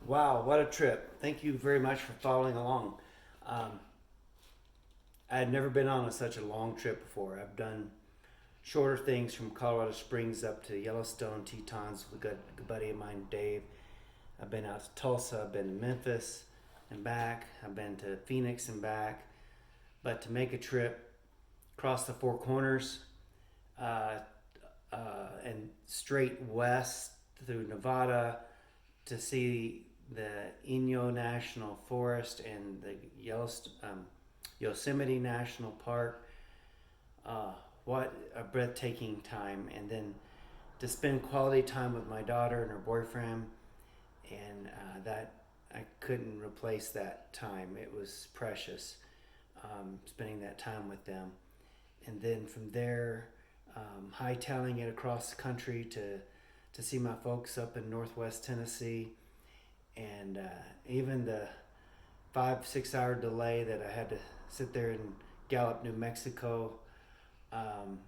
Wow, what a trip. Thank you very much for following along. Um, I had never been on such a long trip before. I've done shorter things from Colorado Springs up to Yellowstone, Tetons with a good buddy of mine, Dave. I've been out to Tulsa, I've been to Memphis and back, I've been to Phoenix and back. But to make a trip across the Four Corners uh, and straight west through Nevada to see the Inyo National Forest and the Yosemite National Park. What a breathtaking time. And then to spend quality time with my daughter and her boyfriend. And that I couldn't replace that time. It was precious spending that time with them. And then from there, hightailing it across the country to see my folks up in Northwest Tennessee, and even the 5-6 hour delay that I had to sit there in Gallup, New Mexico. Um,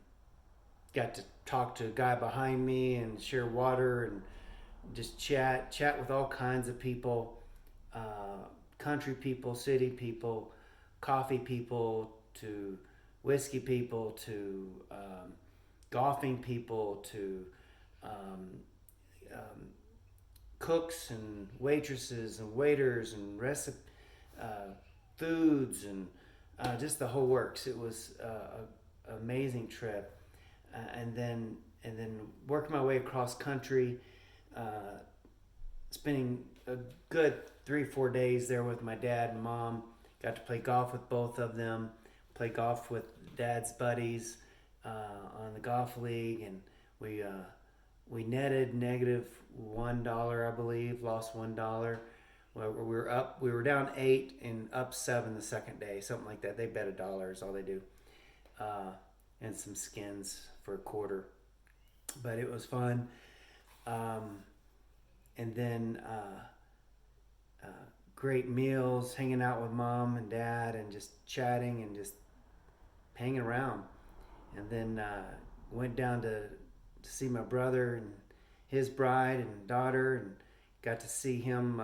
Got to talk to a guy behind me and share water and just chat with all kinds of people, country people, city people, coffee people, to whiskey people, to golfing people, to um, um, cooks and waitresses and waiters and uh, foods and just the whole works. It was an amazing trip, and then working my way across country, uh, spending a good 3 or 4 days there with my dad and mom. Got to play golf with both of them, play golf with dad's buddies on the golf league, and we we netted -$1, I believe, lost $1. Well, we were down 8 and up 7 the second day, something like that. They bet $1 is all they do, uh, and some skins for a quarter. But it was fun. Um, and then great meals, hanging out with mom and dad, and just chatting and just hanging around. And then went down to see my brother and his bride and daughter, and got to see him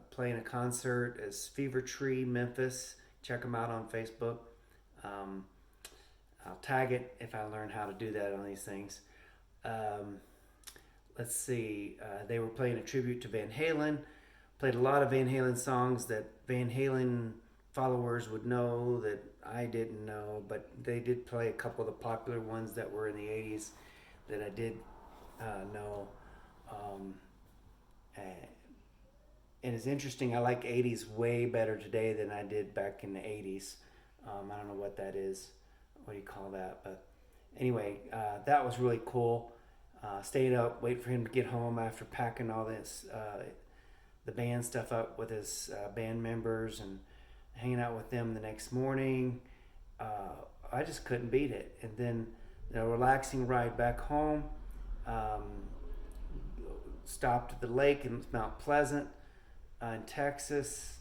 playing a concert as Fever Tree Memphis. Check him out on Facebook. Um, I'll tag it if I learn how to do that on these things. Um, let's see. They were playing a tribute to Van Halen. Played a lot of Van Halen songs that Van Halen followers would know that I didn't know, but they did play a couple of the popular ones that were in the 80s that I did know. Um, uh, and it's interesting, I like 80s way better today than I did back in the 80s. I don't know what that is. What do you call that? But anyway, that was really cool. Stayed up, wait for him to get home after packing all this, the band stuff up with his band members and hanging out with them the next morning. I just couldn't beat it. And then a relaxing ride back home. Um, Stopped at the lake in Mount Pleasant in Texas.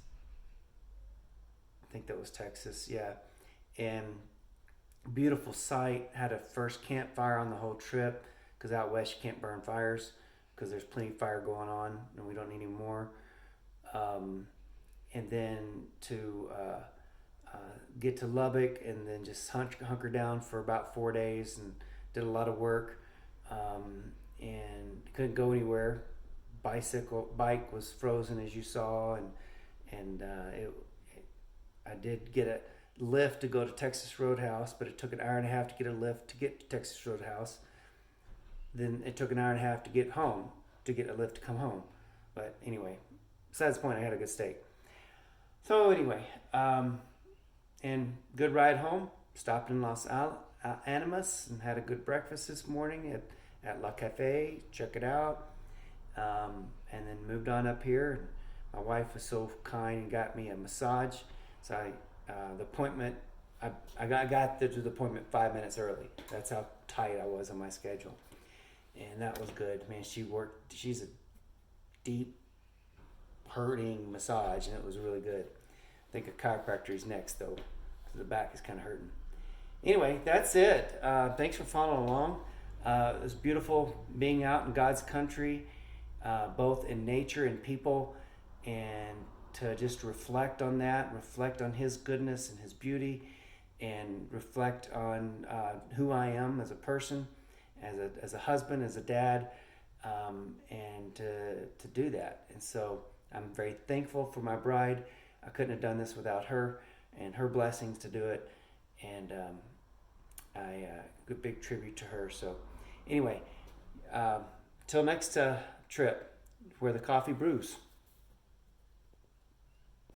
I think that was Texas, yeah. And beautiful sight. Had a first campfire on the whole trip, because out west you can't burn fires because there's plenty of fire going on and we don't need any more. And then to get to Lubbock and then just hunker down for about 4 days and did a lot of work, and couldn't go anywhere. Bike was frozen, as you saw, and I did get a lift to go to Texas Roadhouse, but it took an hour and a half to get a lift to get to Texas Roadhouse. Then it took an hour and a half to get home, to get a lift to come home. But anyway, besides the point, I had a good steak. So anyway, and good ride home. Stopped in Los Animas and had a good breakfast this morning at La Cafe. Check it out. And then moved on up here. My wife was so kind and got me a massage. So the appointment, I got there to the appointment 5 minutes early. That's how tight I was on my schedule. And that was good. Man, she's a deep, hurting massage, and it was really good. I think a chiropractor is next, though, because the back is kind of hurting. Anyway, that's it. Thanks for following along. It was beautiful being out in God's country, both in nature and people. and to just reflect on that, reflect on His goodness and His beauty, and reflect on who I am as a person, as a husband, as a dad, and to do that. And so I'm very thankful for my bride. I couldn't have done this without her and her blessings to do it. And I a big tribute to her. So anyway, till next trip where the coffee brews.